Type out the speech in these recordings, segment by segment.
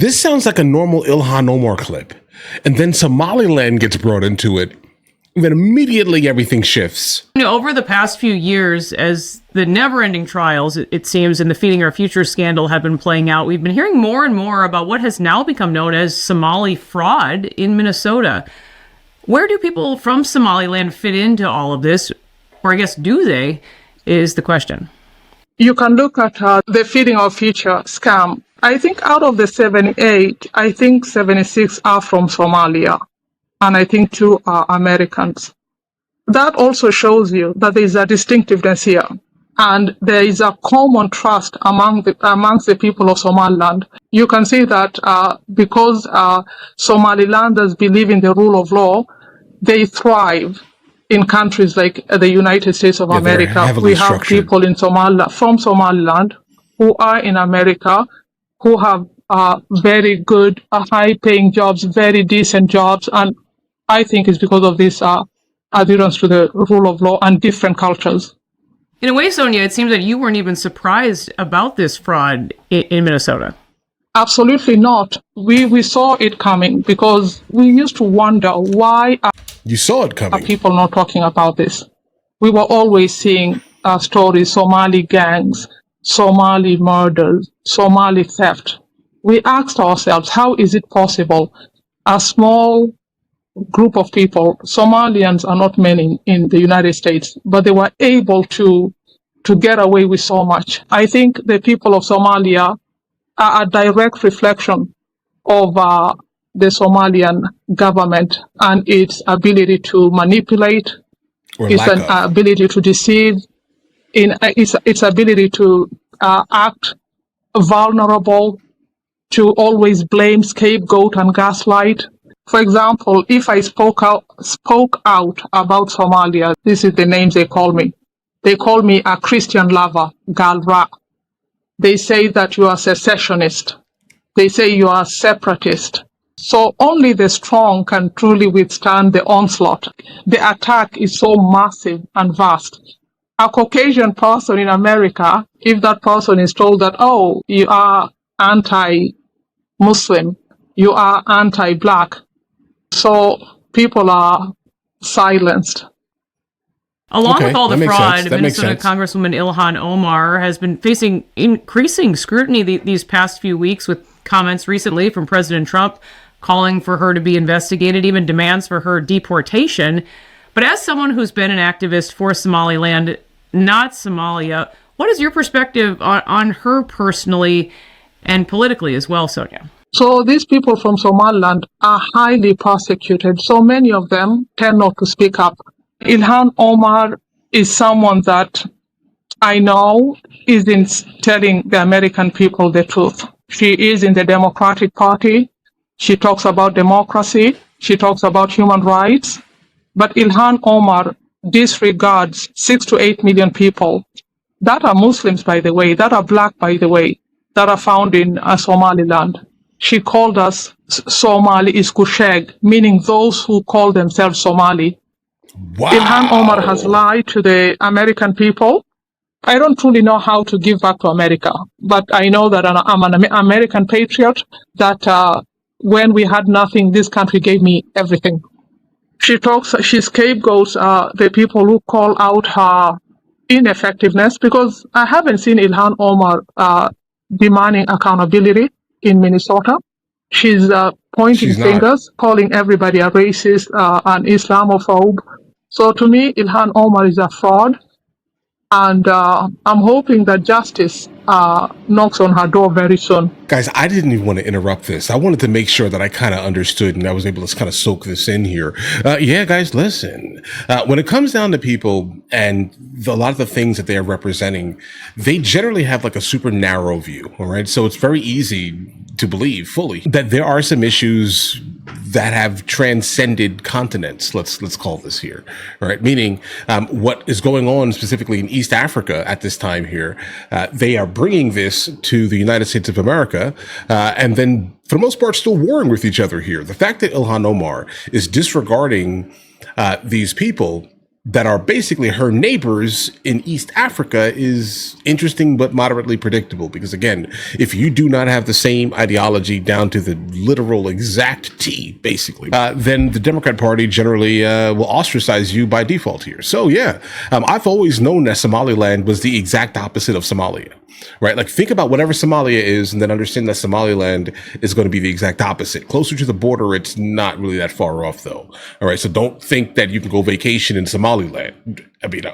This sounds like a normal Ilhan Omar clip. And then Somaliland gets brought into it. And then immediately everything shifts. Over the past few years, as the never-ending trials, it seems, in the Feeding Our Future scandal have been playing out, we've been hearing more and more about what has now become known as Somali Fraud in Minnesota. Where do people from Somaliland fit into all of this? Or I guess, do they, is the question. You can look at the Feeding Our Future scam. I think out of the 78, I think 76 are from Somalia. And I think 2 are Americans. That also shows you that there is a distinctiveness here. And there is a common trust amongst the people of Somaliland. You can see that because Somalilanders believe in the rule of law, they thrive in countries like the United States of America. We have people in from Somaliland who are in America, who have very good, high-paying jobs, very decent jobs, and I think it's because of this adherence to the rule of law and different cultures. In a way, Sonia, it seems that you weren't even surprised about this fraud in Minnesota. Absolutely not. We saw it coming because we used to wonder why you saw it coming. Are people not talking about this? We were always seeing stories, Somali gangs, Somali murders, Somali theft. We asked ourselves, how is it possible? A small group of people, Somalians are not many in the United States, but they were able to get away with so much. I think the people of Somalia are a direct reflection of the Somalian government and its ability to manipulate, its ability to deceive, its ability to act vulnerable, to always blame, scapegoat, and gaslight. For example, if I spoke out about Somalia, this is the names they call me. They call me a Christian lover, Galra. They say that you are secessionist. They say you are separatist. So only the strong can truly withstand the onslaught. The attack is so massive and vast. A Caucasian person in America, if that person is told that, oh, you are anti-Muslim, you are anti-Black, so people are silenced. Along with all the fraud, Minnesota Congresswoman Ilhan Omar has been facing increasing scrutiny these past few weeks, with comments recently from President Trump calling for her to be investigated, even demands for her deportation. But as someone who's been an activist for Somaliland, not Somalia, what is your perspective on her personally and politically as well, Sonia? So these people from Somaliland are highly persecuted. So many of them tend not to speak up. Ilhan Omar is someone that I know isn't telling the American people the truth. She is in the Democratic Party. She talks about democracy. She talks about human rights. But Ilhan Omar disregards 6 to 8 million people that are Muslims, by the way, that are Black, by the way, that are found in Somaliland. She called us Somali Iskusheg, meaning those who call themselves Somali. Wow. Ilhan Omar has lied to the American people. I don't truly know how to give back to America, but I know that I'm an American patriot, that when we had nothing, this country gave me everything. She scapegoats the people who call out her ineffectiveness, because I haven't seen Ilhan Omar demanding accountability in Minnesota. She's pointing fingers, calling everybody a racist, an Islamophobe. So to me, Ilhan Omar is a fraud. And I'm hoping that justice knocks on her door very soon. Guys, I didn't even want to interrupt this. I wanted to make sure that I kind of understood and I was able to kind of soak this in here. Yeah, guys, listen. When it comes down to people and a lot of the things that they are representing, they generally have like a super narrow view, all right? So it's very easy to believe fully that there are some issues that have transcended continents, let's call this here, all right? Meaning what is going on specifically in East Africa at this time here, they are bringing this to the United States of America, and then for the most part still warring with each other here. The fact that Ilhan Omar is disregarding these people that are basically her neighbors in East Africa is interesting but moderately predictable. Because again, if you do not have the same ideology down to the literal exact T, basically, then the Democrat Party generally will ostracize you by default here. So yeah, I've always known that Somaliland was the exact opposite of Somalia. Right? Like, think about whatever Somalia is and then understand that Somaliland is going to be the exact opposite. Closer to the border, it's not really that far off, though. All right. So don't think that you can go vacation in Somaliland. I mean,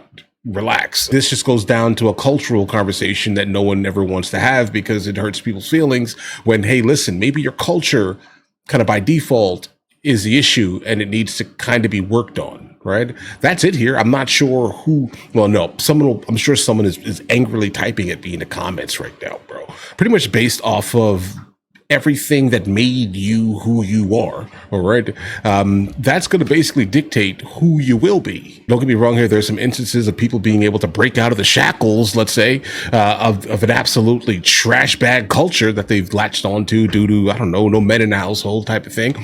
relax. This just goes down to a cultural conversation that no one ever wants to have because it hurts people's feelings when, hey, listen, maybe your culture kind of by default is the issue and it needs to kind of be worked on. Right? That's it here. I'm not sure who, well, no, I'm sure someone is angrily typing at me in the comments right now, bro. Pretty much based off of everything that made you who you are. All right. That's going to basically dictate who you will be. Don't get me wrong here. There's some instances of people being able to break out of the shackles, let's say, of an absolutely trash bag culture that they've latched onto due to, I don't know, no men in the household type of thing.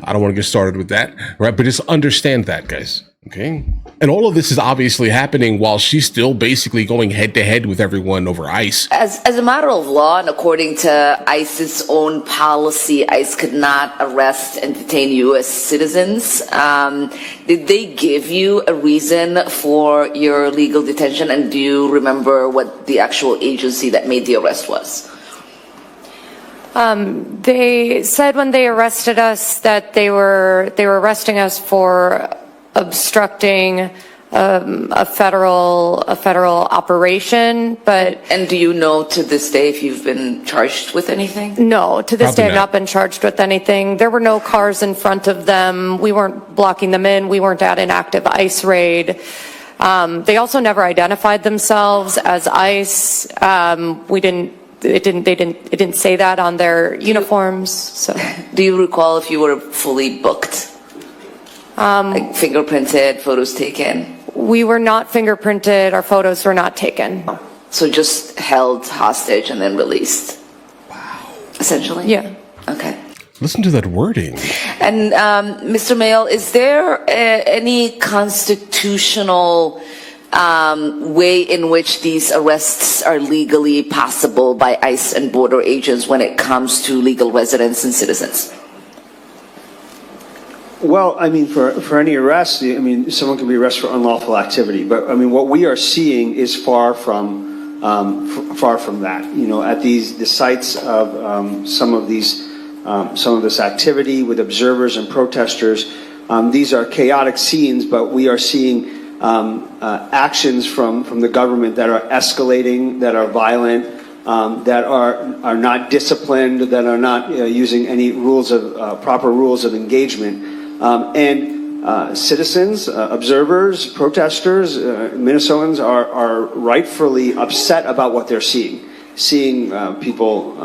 I don't want to get started with that. Right. But just understand that, guys. Okay. And all of this is obviously happening while she's still basically going head to head with everyone over ICE. As a matter of law, and according to ICE's own policy, ICE could not arrest and detain U.S. citizens. Did they give you a reason for your legal detention? And do you remember what the actual agency that made the arrest was? They said when they arrested us that they were arresting us for obstructing a federal operation, and do you know to this day if you've been charged with anything? No, to this day I've not been charged with anything. There were no cars in front of them. We weren't blocking them in. We weren't at an active ICE raid. They also never identified themselves as ICE. It didn't say that on their uniforms. So, do you recall if you were fully booked? Like fingerprinted, photos taken? We were not fingerprinted. Our photos were not taken. So just held hostage and then released? Wow. Essentially? Yeah. Okay. Listen to that wording. And Mr. Mail, is there any constitutional way in which these arrests are legally possible by ICE and border agents when it comes to legal residents and citizens? Well, I mean, for any arrest, I mean, someone can be arrested for unlawful activity. But I mean, what we are seeing is far from that. You know, at the sites of some of this activity with observers and protesters, these are chaotic scenes. But we are seeing actions from the government that are escalating, that are violent, that are not disciplined, that are not using any proper rules of engagement. And citizens, observers, protesters, Minnesotans are rightfully upset about what they're seeing. Seeing people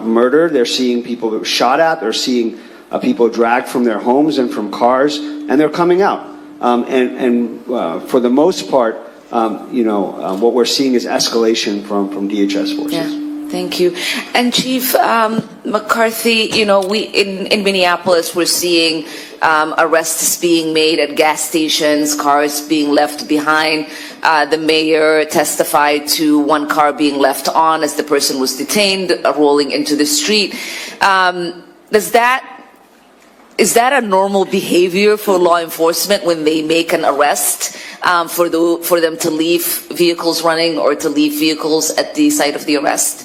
murdered, they're seeing people shot at, they're seeing people dragged from their homes and from cars, and they're coming out. And for the most part, what we're seeing is escalation from DHS forces. Yeah. Thank you. And Chief McCarthy, we in Minneapolis, we're seeing arrests being made at gas stations, cars being left behind. The mayor testified to one car being left on as the person was detained, rolling into the street. Is that a normal behavior for law enforcement when they make an arrest for them to leave vehicles running or to leave vehicles at the site of the arrest?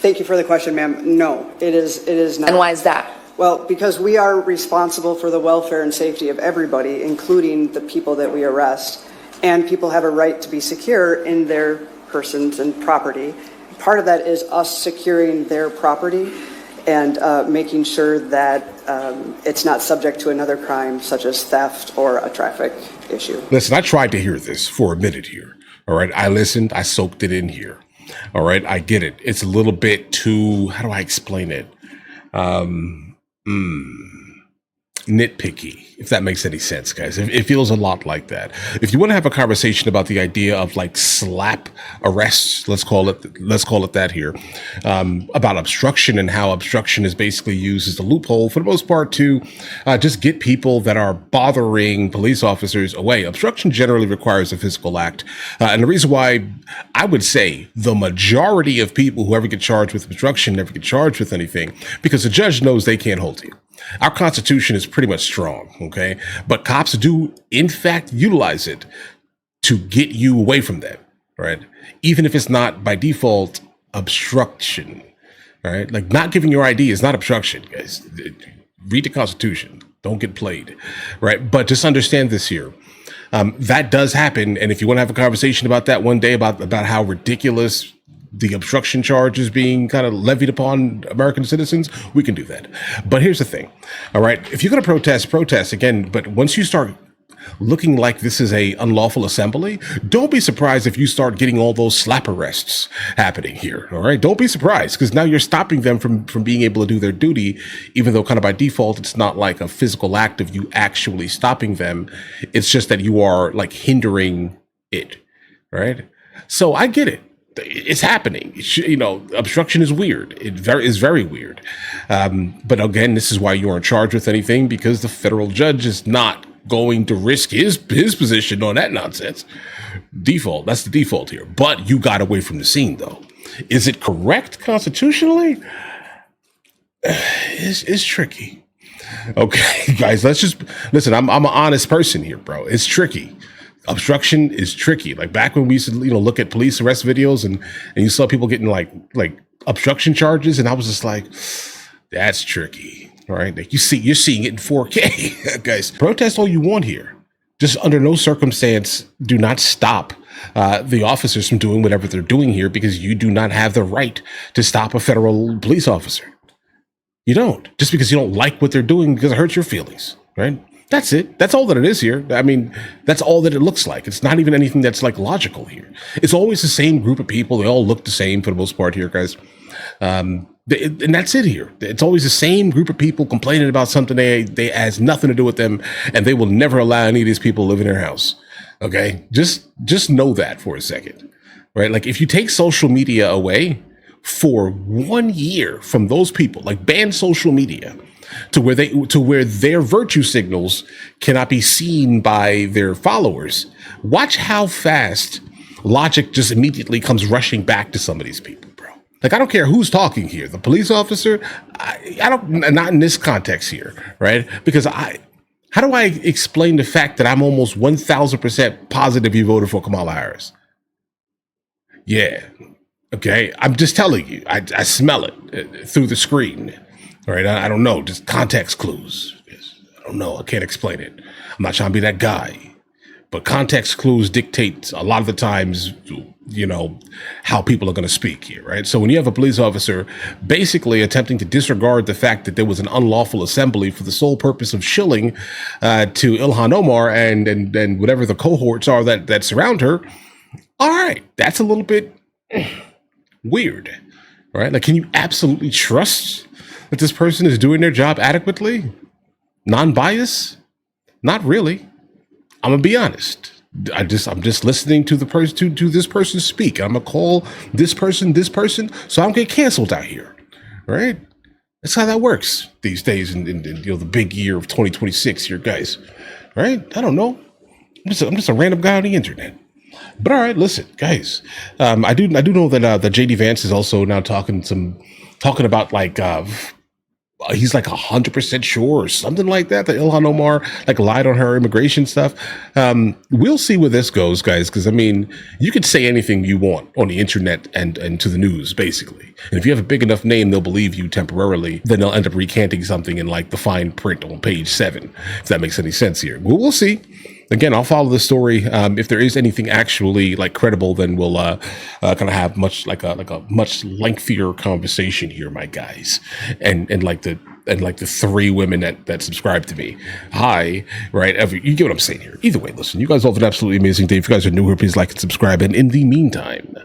Thank you for the question, ma'am. No, it is not. And why is that? Well, because we are responsible for the welfare and safety of everybody, including the people that we arrest. And people have a right to be secure in their persons and property. Part of that is us securing their property and making sure that it's not subject to another crime such as theft or a traffic issue. Listen, I tried to hear this for a minute here. All right. I listened. I soaked it in here. All right. I get it. It's a little bit too, how do I explain it? nitpicky, if that makes any sense, guys. It feels a lot like that. If you want to have a conversation about the idea of like slap arrests, let's call it that here, about obstruction and how obstruction is basically used as a loophole for the most part to just get people that are bothering police officers away. Obstruction generally requires a physical act. And the reason why I would say the majority of people who ever get charged with obstruction never get charged with anything, because the judge knows they can't hold you. Our Constitution is pretty much strong, okay? But cops do, in fact, utilize it to get you away from them, right? Even if it's not by default obstruction, right? Like not giving your ID is not obstruction, guys. Read the Constitution. Don't get played, right? But just understand this here. That does happen. And if you want to have a conversation about that one day, about how ridiculous the obstruction charge is being kind of levied upon American citizens, we can do that. But here's the thing. All right. If you're going to protest again. But once you start looking like this is a unlawful assembly, don't be surprised if you start getting all those slap arrests happening here. All right. Don't be surprised, because now you're stopping them from being able to do their duty, even though kind of by default, it's not like a physical act of you actually stopping them. It's just that you are like hindering it. Right. So I get it. It's happening. Obstruction is weird. It is very weird. But again, this is why you aren't charged with anything, because the federal judge is not going to risk his position on that nonsense. Default. That's the default here. But you got away from the scene, though. Is it correct constitutionally? It's tricky. Okay, guys, let's just listen. I'm an honest person here, bro. It's tricky. Obstruction is tricky. Like back when we used to, look at police arrest videos and you saw people getting like obstruction charges, and I was just like, that's tricky. All right. Like you're seeing it in 4K. Guys, protest all you want here. Just under no circumstance, do not stop the officers from doing whatever they're doing here, because you do not have the right to stop a federal police officer. You don't. Just because you don't like what they're doing because it hurts your feelings, right? That's it. That's all that it is here. I mean, that's all that it looks like. It's not even anything that's like logical here. It's always the same group of people. They all look the same for the most part here, guys. And that's it here. It's always the same group of people complaining about something they has nothing to do with them, and they will never allow any of these people to live in their house. Okay? Just know that for a second, right? Like if you take social media away for 1 year from those people, like ban social media, to where their virtue signals cannot be seen by their followers. Watch how fast logic just immediately comes rushing back to some of these people, bro. Like, I don't care who's talking here. The police officer, I don't, not in this context here, right? Because how do I explain the fact that I'm almost 1,000% positive you voted for Kamala Harris? Yeah. Okay. I'm just telling you, I smell it through the screen. All right, I don't know, just context clues. I don't know, I can't explain it. I'm not trying to be that guy, but context clues dictate a lot of the times, how people are going to speak here, right? So when you have a police officer basically attempting to disregard the fact that there was an unlawful assembly for the sole purpose of shilling to Ilhan Omar and whatever the cohorts are that surround her, all right, that's a little bit weird, right? Like, can you absolutely trust that this person is doing their job adequately? Non-biased? Not really. I'm gonna be honest. I'm just listening to the person to this person speak. I'm gonna call this person, so I don't get canceled out here. Right? That's how that works these days in the big year of 2026 here, guys. Right? I don't know. I'm just a random guy on the internet. But all right, listen, guys. I do know that JD Vance is also now talking about like he's like 100% sure or something like that Ilhan Omar like lied on her immigration stuff. We'll see where this goes, guys, because I mean, you can say anything you want on the internet and to the news, basically. And if you have a big enough name, they'll believe you temporarily. Then they'll end up recanting something in like the fine print on page 7, if that makes any sense here. Well, we'll see. Again, I'll follow the story. If there is anything actually like credible, then we'll kind of have much much lengthier conversation here, my guys, and like the 3 women that subscribe to me. Hi, right? You get what I'm saying here. Either way, listen, you guys all have an absolutely amazing day. If you guys are new here, please like and subscribe. And in the meantime,